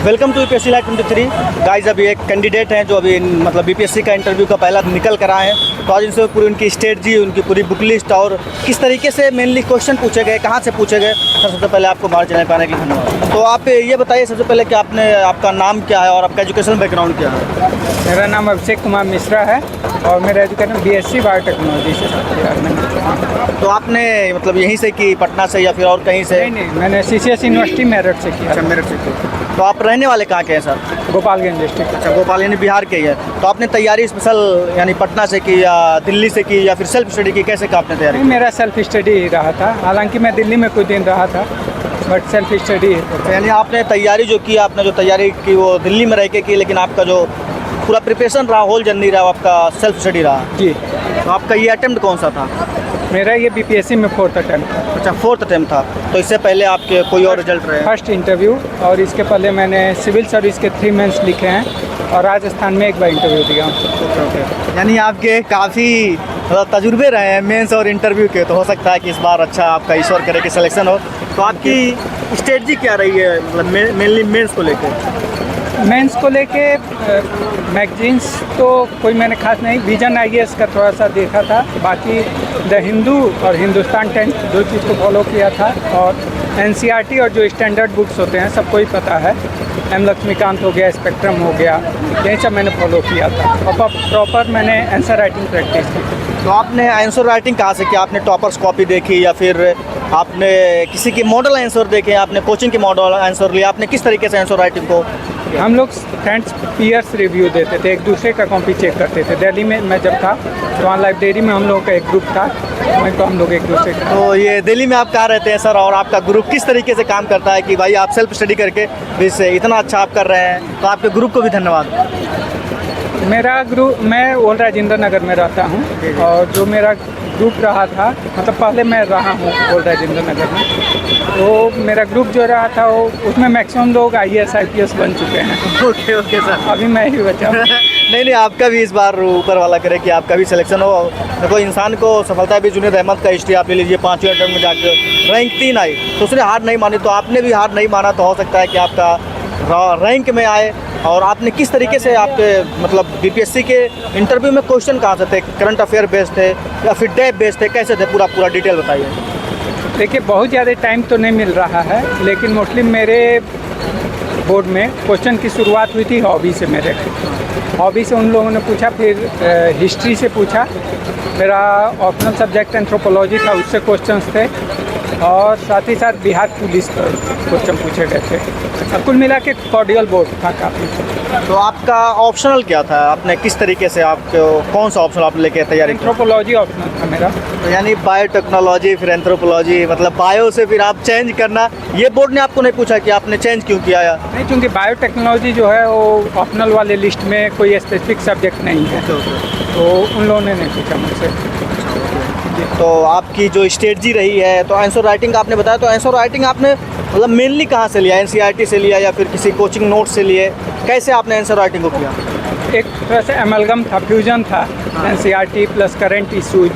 Welcome to UPSC live 23 guys. अभी एक candidate हैं जो अभी मतलब बीपीएससी का इंटरव्यू का पहला निकल कर आए हैं। तो आज इनसे पूरी उनकी स्ट्रेटजी, उनकी पूरी बुक लिस्ट और किस तरीके से मेनली क्वेश्चन पूछे गए, कहाँ से पूछे गए, सबसे पहले आपको हमारे चैनल पर आने के लिए धन्यवाद। तो आप ये बताइए सबसे पहले कि आपका नाम क्या है और आपका एजुकेशन बैकग्राउंड क्या है? मेरा नाम अभिषेक कुमार मिश्रा है और मेरा एजुकेशन बीएससी बायोटेक्नोलॉजी से मैंने। तो आपने मतलब यहीं से कि पटना से या फिर और कहीं से? नहीं, मैंने सीसीएस यूनिवर्सिटी मेरठ से किया। अच्छा, मेरठ से किया। तो आप रहने वाले कहाँ के हैं सर? गोपालगंज डिस्ट्रिक्ट। अच्छा, गोपाल यानी बिहार के ही है। तो आपने तैयारी स्पेशल यानी पटना से की या दिल्ली से की या फिर सेल्फ स्टडी की, कैसे का आपने तैयारी? मेरा सेल्फ स्टडी ही रहा था, हालांकि मैं दिल्ली में कुछ दिन रहा था, बट सेल्फ स्टडी। यानी आपने तैयारी जो की, आपने जो तैयारी की वो दिल्ली में रह के की, लेकिन आपका जो पूरा प्रिपरेशन रहा, होल जर्नी रहा, आपका सेल्फ स्टडी रहा जी। तो आपका ये अटेम्प्ट कौन सा था? मेरा ये बीपीएससी में 4th अटेम्प्ट था। अच्छा, 4th अटेम्प्ट था। तो इससे पहले आपके कोई और रिजल्ट रहे? फर्स्ट इंटरव्यू, और इसके पहले मैंने सिविल सर्विस के 3 मेंस लिखे हैं और राजस्थान में एक बार इंटरव्यू दिया। ओके। यानी आपके काफ़ी तजुर्बे रहे हैं मेंस और इंटरव्यू के, तो हो सकता है कि इस बार अच्छा आपका ईश्वर करे कि सिलेक्शन हो। तो आपकी स्ट्रेटजी क्या रही है मतलब मेनली मेंस को लेकर? मेंस को लेके मैगजीन्स तो कोई मैंने खास नहीं, विजन आईएएस का थोड़ा सा देखा था, बाकी द हिंदू और हिंदुस्तान टाइम्स दो चीज़ को फॉलो किया था, और एनसीईआरटी और जो स्टैंडर्ड बुक्स होते हैं सबको ही पता है, एम लक्ष्मीकांत हो गया, स्पेक्ट्रम हो गया, यही सब मैंने फॉलो किया था और प्रॉपर मैंने आंसर राइटिंग प्रैक्टिस की। तो आपने आंसर राइटिंग कहाँ से किया? आपने टॉपर्स कॉपी देखी या फिर आपने किसी की मॉडल आंसर देखे, आपने कोचिंग के मॉडल आंसर लिया, आपने किस तरीके से आंसर राइटिंग को? हम लोग फ्रेंड्स पीयर्स रिव्यू देते थे, एक दूसरे का कॉपी चेक करते थे। दिल्ली में मैं जब था तो वहाँ लाइब्रेरी में हम लोगों का एक ग्रुप था, वहीं तो हम लोग एक दूसरे का। तो ये दिल्ली में आप कहाँ रहते हैं सर, और आपका ग्रुप किस तरीके से काम करता है कि भाई आप सेल्फ स्टडी करके इससे इतना अच्छा आप कर रहे हैं? तो आपके ग्रुप को भी धन्यवाद। मेरा ग्रुप, मैं ओल्ड राजेंद्र नगर में रहता हूँ और जो मेरा ग्रुप रहा था, मतलब पहले मैं रहा हूँ ओल्ड राजेंद्र नगर में, तो मेरा ग्रुप जो रहा था वो उसमें मैक्सिमम लोग आईएएस आईपीएस बन चुके हैं। Okay okay sir. अभी मैं ही बचा हूँ। नहीं, आपका भी इस बार ऊपर वाला करे कि आपका भी सिलेक्शन हो। देखो, इंसान को सफलता भी जुनैद अहमद का हिस्ट्री आप ले लीजिए, 5वें अटेम्प्ट में जाकर रैंक 3 आई, तो उसने हार नहीं मानी, तो आपने भी हार नहीं माना, तो हो सकता है कि आपका रैंक में आए। और आपने किस तरीके से आपके मतलब बीपीएससी के इंटरव्यू में क्वेश्चन कहाँ से थे? करंट अफेयर बेस्ड थे या फिर डेप बेस्ड थे, कैसे थे? पूरा डिटेल बताइए। देखिए, बहुत ज़्यादा टाइम तो नहीं मिल रहा है, लेकिन मोस्टली मेरे बोर्ड में क्वेश्चन की शुरुआत हुई थी हॉबी से। मेरे हॉबी से उन लोगों ने पूछा, फिर हिस्ट्री से पूछा, मेरा ऑप्शनल सब्जेक्ट एंथ्रोपोलॉजी था, उससे क्वेश्चंस थे, और साथ ही साथ बिहार पुलिस पर क्वेश्चन पूछे गए थे। कुल मिला के कॉर्डियल बोर्ड था काफ़ी। तो आपका ऑप्शनल क्या था? आपने किस तरीके से आपको कौन सा ऑप्शन आप लेके तैयारी? एंथ्रोपोलॉजी ऑप्शनल था मेरा। तो यानी बायोटेक्नोलॉजी फिर एंथ्रोपोलॉजी, मतलब बायो से फिर आप चेंज करना, ये बोर्ड ने आपको नहीं पूछा कि आपने चेंज क्यों किया? नहीं, क्योंकि बायोटेक्नोलॉजी जो है वो ऑप्शनल वाले लिस्ट में कोई स्पेसिफिक सब्जेक्ट नहीं है, तो उन लोगों ने नहीं पूछा मुझसे। तो आपकी जो स्ट्रेटजी रही है, तो आंसर राइटिंग का आपने बताया, तो आंसर राइटिंग आपने मतलब मेनली कहाँ से लिया? एनसीईआरटी से लिया या फिर किसी कोचिंग नोट से लिए? कैसे आपने आंसर राइटिंग को किया? एक तरह से एमलगम था, फ्यूजन था, एनसीईआरटी प्लस करंट इशूज,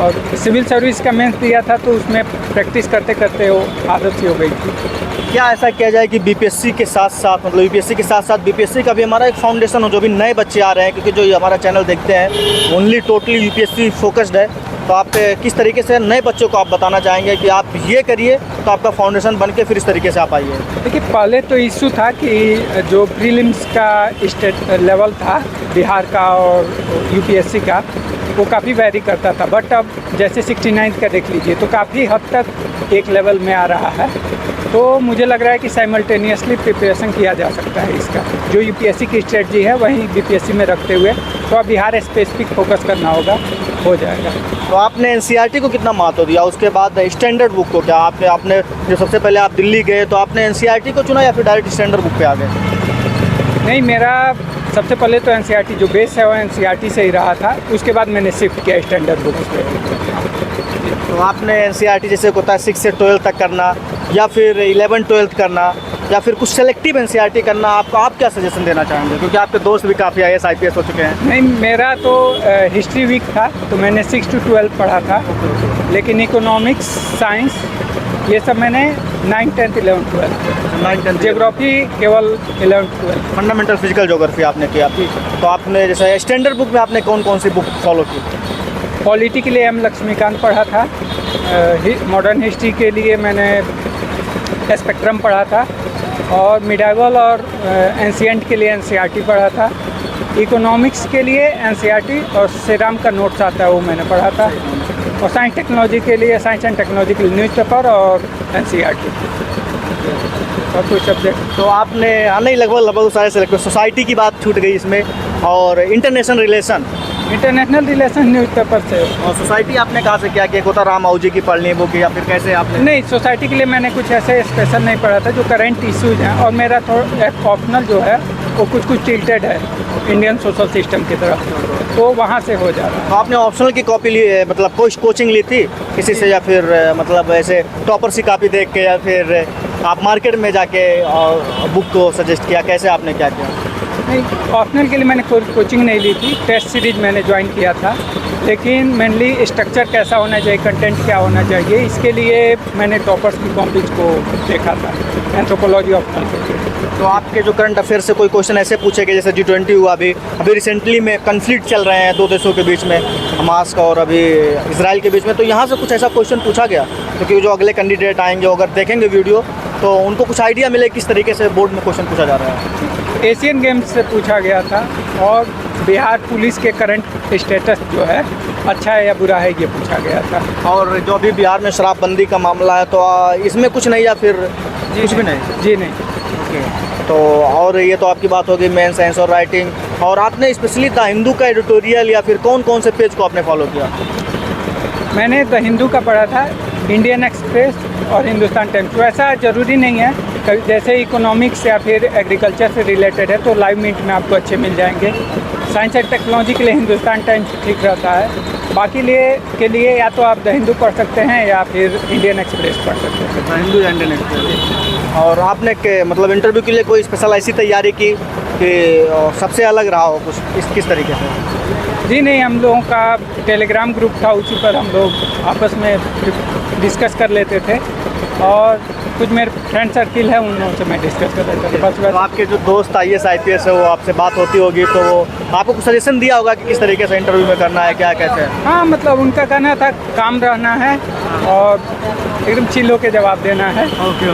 और सिविल सर्विस का मेंस दिया था, तो उसमें प्रैक्टिस करते करते वो आदत सी हो गई थी। क्या ऐसा किया जाए कि बीपीएससी के साथ साथ मतलब यूपीएससी के साथ साथ बीपीएससी का भी हमारा एक फाउंडेशन हो, जो भी नए बच्चे आ रहे हैं, क्योंकि जो हमारा चैनल देखते हैं ओनली टोटली यूपीएससी फोकस्ड है, तो आप किस तरीके से नए बच्चों को आप बताना चाहेंगे कि आप ये करिए तो आपका फाउंडेशन बन के फिर इस तरीके से आप आइए? देखिए, पहले तो इशू था कि जो प्रीलिम्स का स्टेट लेवल था बिहार का और यूपीएससी का, वो काफ़ी वैरी करता था, बट अब जैसे 69 का देख लीजिए तो काफ़ी हद तक एक लेवल में आ रहा है। तो मुझे लग रहा है कि साइमल्टेनियसली प्रिपरेशन किया जा सकता है इसका, जो यूपीएससी की स्ट्रेटजी है वहीं बीपीएससी में रखते हुए, तो अब बिहार स्पेसिफिक फोकस करना होगा, हो जाएगा। तो आपने एनसीईआरटी को कितना महत्व दिया? उसके बाद स्टैंडर्ड बुक को क्या आपने जो सबसे पहले आप दिल्ली गए तो आपने एनसीईआरटी को चुना या फिर डायरेक्ट स्टैंडर्ड बुक पे आ गए? नहीं, मेरा सबसे पहले तो एनसीईआरटी जो बेस है वो एनसीईआरटी से ही रहा था, उसके बाद मैंने शिफ्ट किया स्टैंडर्ड बुक्स पे। तो आपने एनसीईआरटी जैसे होता है 6 से 12 तक करना, या फिर 11-12 करना, या फिर कुछ सेलेक्टिव एनसीईआरटी करना, आप क्या सजेशन देना चाहेंगे? क्योंकि आपके दोस्त भी काफ़ी आईएएस आईपीएस हो चुके हैं। नहीं, मेरा तो हिस्ट्री वीक था, तो मैंने 6 to 12 पढ़ा था, लेकिन इकोनॉमिक्स, साइंस ये सब मैंने 9, 10, 11, 12 9, 10 जियोग्राफी केवल 11, 12 फंडामेंटल फिजिकल ज्योग्राफी आपने किया। तो आपने जैसे स्टैंडर्ड बुक में आपने कौन कौन सी बुक फॉलो की? पॉलिटी के लिए एम लक्ष्मीकांत पढ़ा था, मॉडर्न हिस्ट्री के लिए मैंने स्पेक्ट्रम पढ़ा था, और मिडाइवल और एंशिएंट के लिए एनसीईआरटी पढ़ा था, इकोनॉमिक्स के लिए एनसीईआरटी और श्रीराम का नोट्स आता है वो मैंने पढ़ा था, और साइंस टेक्नोलॉजी के लिए साइंस एंड टेक्नोलॉजी के लिए न्यूज़पेपर और एनसीईआरटी और कोई सब्जेक्ट। तो आपने नहीं लगभग सारे सेलेक्ट। सोसाइटी की बात छूट गई इसमें, और इंटरनेशनल इंटरनेशनल रिलेशन न्यूज़पेपर से। और सोसाइटी आपने कहाँ से क्या किया? कोता राम माऊ जी की पढ़नी बुक, या फिर कैसे आपने? नहीं, सोसाइटी के लिए मैंने कुछ ऐसे स्पेशल नहीं पढ़ा था, जो करंट इश्यूज हैं, और मेरा थोड़ा एक ऑप्शनल जो है वो कुछ टिल्टेड है इंडियन सोशल सिस्टम की तरफ, तो वहाँ से हो जा रहा है। तो आपने ऑप्शनल की कॉपी ली है, मतलब कोचिंग ली थी किसी से, या फिर मतलब ऐसे टॉपर सी कॉपी देख के, या फिर आप मार्केट में जाके बुक को सजेस्ट किया, कैसे आपने क्या किया? नहीं, ऑप्शनल के लिए मैंने कोई कोचिंग नहीं ली थी, टेस्ट सीरीज मैंने ज्वाइन किया था, लेकिन मेनली स्ट्रक्चर कैसा होना चाहिए, कंटेंट क्या होना चाहिए, इसके लिए मैंने टॉपर्स की कॉपीज को देखा था, एंथ्रोपोलॉजी ऑप्शनल। तो आपके जो करंट अफेयर से कोई क्वेश्चन ऐसे पूछे गए, जैसे G20 हुआ, अभी रिसेंटली में कन्फ्लिक्ट चल रहे हैं दो देशों के बीच में, हमास का और अभी इसराइल के बीच में, तो यहाँ से कुछ ऐसा क्वेश्चन पूछा गया? क्योंकि जो अगले कैंडिडेट आएंगे अगर देखेंगे वीडियो, तो उनको कुछ आइडिया मिले किस तरीके से बोर्ड में क्वेश्चन पूछा जा रहा है। एशियन गेम्स से पूछा गया था, और बिहार पुलिस के करंट स्टेटस जो है अच्छा है या बुरा है, ये पूछा गया था। और जो अभी बिहार में शराबबंदी का मामला है, तो इसमें कुछ नहीं, या फिर कुछ भी नहीं? जी नहीं। तो और ये तो आपकी बात होगी मेन साइंस और राइटिंग। और आपने स्पेशली द हिंदू का एडिटोरियल, या फिर कौन कौन से पेज को आपने फॉलो किया? मैंने द हिंदू का पढ़ा था, इंडियन एक्सप्रेस और हिंदुस्तान टाइम्स। वैसा ज़रूरी नहीं है, जैसे इकोनॉमिक्स या फिर एग्रीकल्चर से रिलेटेड है तो लाइव मिनट में आपको अच्छे मिल जाएंगे। साइंस एंड टेक्नोलॉजी के लिए हिंदुस्तान टाइम्स ठीक रहता है, बाकी के लिए या तो आप द हिंदू पढ़ सकते हैं या फिर इंडियन एक्सप्रेस पढ़ सकते हैं। द हिंदू या इंडियन एक्सप्रेस। और आपने मतलब इंटरव्यू के लिए कोई स्पेशल ऐसी तैयारी की कि सबसे अलग रहा हो कुछ, किस तरीके से? जी नहीं, हम लोगों का टेलीग्राम ग्रुप था, उसी पर हम लोग आपस में डिस्कस कर लेते थे, और कुछ मेरे फ्रेंड सर्किल है, उन लोगों से मैं डिस्कस कर लेता था बस। तो आपके जो दोस्त IAS IPS है, वो आपसे बात होती होगी, तो वो आपको कुछ सजेशन दिया होगा कि किस तरीके से इंटरव्यू में करना है, क्या कैसे है? हाँ, मतलब उनका कहना था काम रहना है और एकदम चिल होके जवाब देना है। ओके।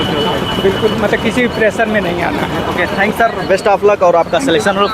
बिल्कुल, मतलब किसी भी प्रेशर में नहीं आना है। Okay, thanks sir, best of luck, और आपका सिलेक्शन हो।